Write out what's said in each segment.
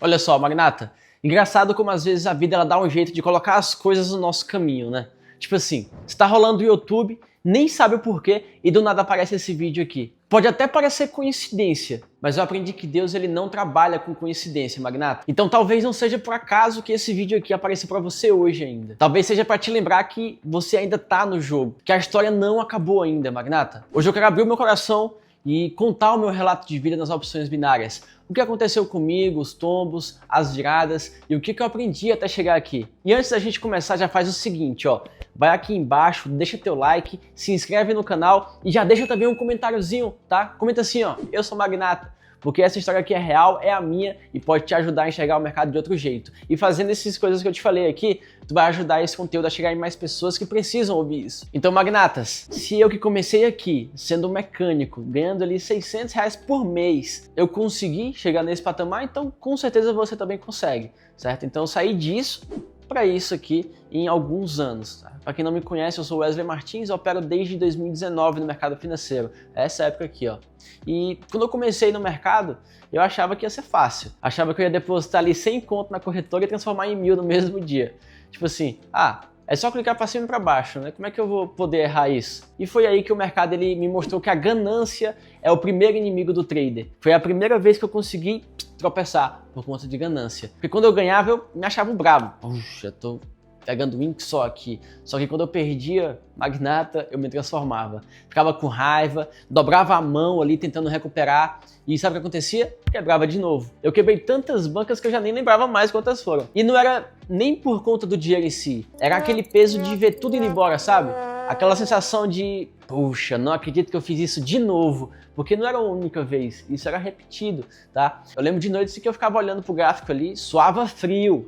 Olha só, magnata, engraçado como às vezes a vida ela dá um jeito de colocar as coisas no nosso caminho, né? Tipo assim, você tá rolando o YouTube, nem sabe o porquê e do nada aparece esse vídeo aqui. Pode até parecer coincidência, mas eu aprendi que Deus ele não trabalha com coincidência, magnata. Então talvez não seja por acaso que esse vídeo aqui apareceu pra você hoje ainda. Talvez seja pra te lembrar que você ainda tá no jogo, que a história não acabou ainda, magnata. Hoje eu quero abrir o meu coração e contar o meu relato de vida nas opções binárias. O que aconteceu comigo, os tombos, as viradas e o que eu aprendi até chegar aqui. E antes da gente começar, já faz o seguinte, ó. Vai aqui embaixo, deixa teu like, se inscreve no canal e já deixa também um comentáriozinho, tá? Comenta assim, ó, eu sou Magnata. Porque essa história aqui é real, é a minha e pode te ajudar a enxergar o mercado de outro jeito. E fazendo essas coisas que eu te falei aqui, tu vai ajudar esse conteúdo a chegar em mais pessoas que precisam ouvir isso. Então, magnatas, se eu que comecei aqui, sendo um mecânico, ganhando ali R$600 por mês, eu consegui chegar nesse patamar, então com certeza você também consegue, certo? Então, sair disso para isso aqui em alguns anos. Tá? Para quem não me conhece, eu sou Wesley Martins, eu opero desde 2019 no mercado financeiro. Essa época aqui, ó. E quando eu comecei no mercado, eu achava que ia ser fácil. Achava que eu ia depositar ali 100 conto na corretora e transformar em 1000 no mesmo dia. Tipo assim, é só clicar para cima e para baixo, né? Como é que eu vou poder errar isso? E foi aí que o mercado ele me mostrou que a ganância é o primeiro inimigo do trader. Foi a primeira vez que eu consegui tropeçar por conta de ganância. Porque quando eu ganhava, eu me achava um brabo. Puxa, tô pegando win só aqui. Só que quando eu perdia magnata, eu me transformava. Ficava com raiva, dobrava a mão ali tentando recuperar. E sabe o que acontecia? Quebrava de novo. Eu quebrei tantas bancas que eu já nem lembrava mais quantas foram. E não era nem por conta do dinheiro em si. Era aquele peso de ver tudo indo embora, sabe? Aquela sensação de, puxa, não acredito que eu fiz isso de novo. Porque não era a única vez, isso era repetido, tá? Eu lembro de noites que eu ficava olhando pro gráfico ali, suava frio.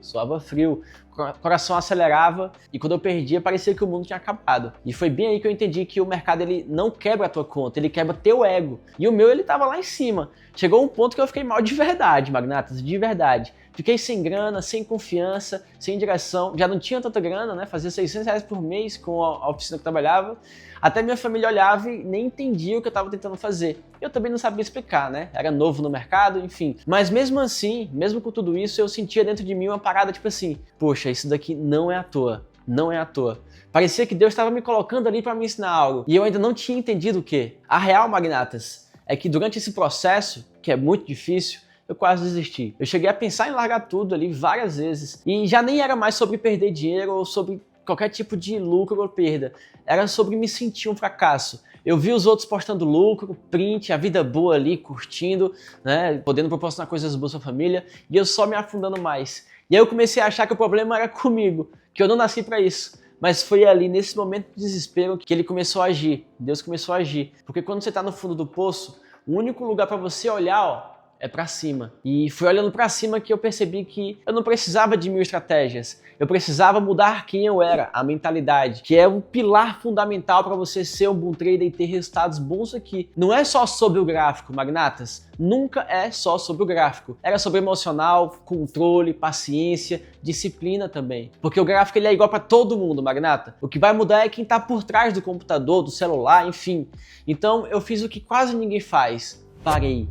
O coração acelerava e quando eu perdia parecia que o mundo tinha acabado. E foi bem aí que eu entendi que o mercado ele não quebra a tua conta, ele quebra teu ego. E o meu ele tava lá em cima. Chegou um ponto que eu fiquei mal de verdade, magnatas, de verdade. Fiquei sem grana, sem confiança, sem direção. Já não tinha tanta grana, né? Fazia R$600 por mês com a oficina que eu trabalhava. Até minha família olhava e nem entendia o que eu estava tentando fazer. Eu também não sabia explicar, né? Era novo no mercado, enfim. Mas mesmo assim, mesmo com tudo isso, eu sentia dentro de mim uma parada tipo assim, poxa, isso daqui não é à toa. Não é à toa. Parecia que Deus estava me colocando ali para me ensinar algo. E eu ainda não tinha entendido o quê. A real, magnatas, é que durante esse processo, que é muito difícil, eu quase desisti. Eu cheguei a pensar em largar tudo ali várias vezes. E já nem era mais sobre perder dinheiro ou sobre qualquer tipo de lucro ou perda. Era sobre me sentir um fracasso. Eu vi os outros postando lucro, print, a vida boa ali, curtindo, né, podendo proporcionar coisas boas pra família, e eu só me afundando mais. E aí eu comecei a achar que o problema era comigo, que eu não nasci pra isso. Mas foi ali, nesse momento de desespero, que ele começou a agir. Deus começou a agir. Porque quando você tá no fundo do poço, o único lugar pra você olhar, ó, é pra cima. E foi olhando pra cima que eu percebi que eu não precisava de 1000 estratégias. Eu precisava mudar quem eu era, a mentalidade, que é um pilar fundamental para você ser um bom trader e ter resultados bons aqui. Não é só sobre o gráfico, magnatas. Nunca é só sobre o gráfico. Era sobre emocional, controle, paciência, disciplina também. Porque o gráfico ele é igual para todo mundo, magnata. O que vai mudar é quem tá por trás do computador, do celular, enfim. Então eu fiz o que quase ninguém faz. Parei.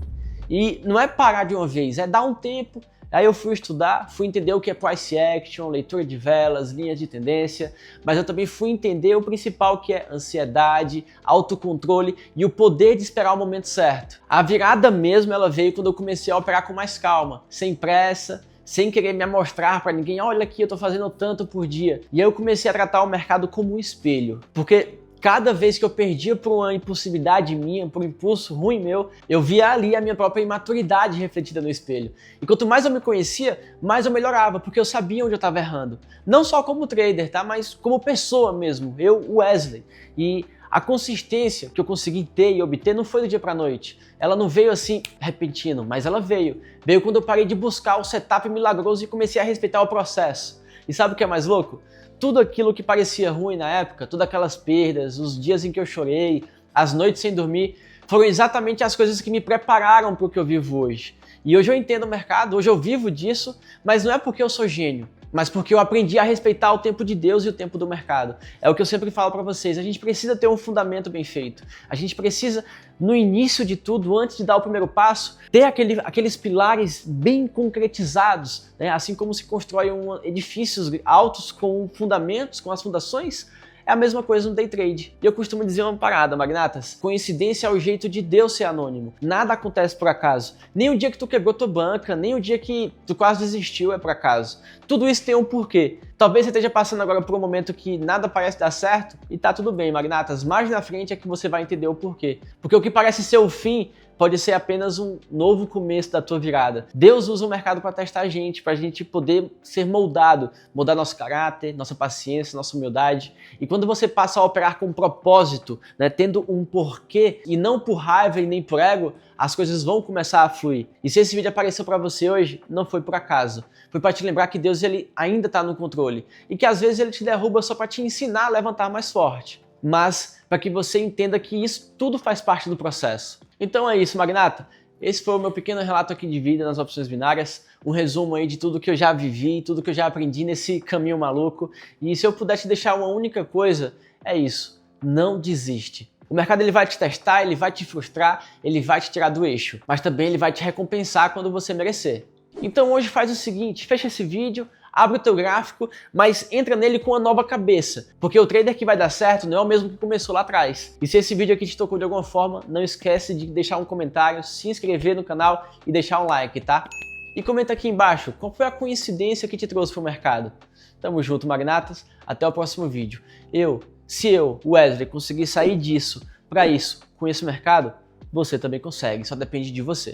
E não é parar de uma vez, é dar um tempo. Aí eu fui estudar, fui entender o que é price action, leitura de velas, linhas de tendência, mas eu também fui entender o principal que é ansiedade, autocontrole e o poder de esperar o momento certo. A virada mesmo ela veio quando eu comecei a operar com mais calma, sem pressa, sem querer me amostrar para ninguém, olha aqui eu tô fazendo tanto por dia. E aí eu comecei a tratar o mercado como um espelho, porque cada vez que eu perdia por uma impulsividade minha, por um impulso ruim meu, eu via ali a minha própria imaturidade refletida no espelho. E quanto mais eu me conhecia, mais eu melhorava, porque eu sabia onde eu estava errando. Não só como trader, tá? Mas como pessoa mesmo, eu, Wesley. E a consistência que eu consegui ter e obter não foi do dia para a noite. Ela não veio assim repentino, mas ela veio. Veio quando eu parei de buscar o setup milagroso e comecei a respeitar o processo. E sabe o que é mais louco? Tudo aquilo que parecia ruim na época, todas aquelas perdas, os dias em que eu chorei, as noites sem dormir, foram exatamente as coisas que me prepararam para o que eu vivo hoje. E hoje eu entendo o mercado, hoje eu vivo disso, mas não é porque eu sou gênio, mas porque eu aprendi a respeitar o tempo de Deus e o tempo do mercado. É o que eu sempre falo para vocês, a gente precisa ter um fundamento bem feito. A gente precisa, no início de tudo, antes de dar o primeiro passo, ter aqueles pilares bem concretizados, né? Assim como se constrói edifícios altos com fundamentos, com as fundações. É a mesma coisa no day trade. E eu costumo dizer uma parada, magnatas. Coincidência é o jeito de Deus ser anônimo. Nada acontece por acaso. Nem o dia que tu quebrou tua banca, nem o dia que tu quase desistiu é por acaso. Tudo isso tem um porquê. Talvez você esteja passando agora por um momento que nada parece dar certo e tá tudo bem, magnatas. Mais na frente é que você vai entender o porquê. Porque o que parece ser o fim pode ser apenas um novo começo da tua virada. Deus usa o mercado para testar a gente, para a gente poder ser moldado, mudar nosso caráter, nossa paciência, nossa humildade. E quando você passa a operar com propósito, né, tendo um porquê e não por raiva e nem por ego, as coisas vão começar a fluir. E se esse vídeo apareceu para você hoje, não foi por acaso. Foi para te lembrar que Deus ele ainda está no controle e que às vezes ele te derruba só para te ensinar a levantar mais forte. Mas para que você entenda que isso tudo faz parte do processo. Então é isso, magnata. Esse foi o meu pequeno relato aqui de vida nas opções binárias, um resumo aí de tudo que eu já vivi, tudo que eu já aprendi nesse caminho maluco. E se eu puder te deixar uma única coisa, é isso: não desiste. O mercado ele vai te testar, ele vai te frustrar, ele vai te tirar do eixo, mas também ele vai te recompensar quando você merecer. Então hoje faz o seguinte, fecha esse vídeo, abre o teu gráfico, mas entra nele com uma nova cabeça, porque o trader que vai dar certo não é o mesmo que começou lá atrás. E se esse vídeo aqui te tocou de alguma forma, não esquece de deixar um comentário, se inscrever no canal e deixar um like, tá? E comenta aqui embaixo, qual foi a coincidência que te trouxe pro mercado? Tamo junto, magnatas, até o próximo vídeo. Se eu, Wesley, conseguir sair disso, para isso, com esse mercado, você também consegue, só depende de você.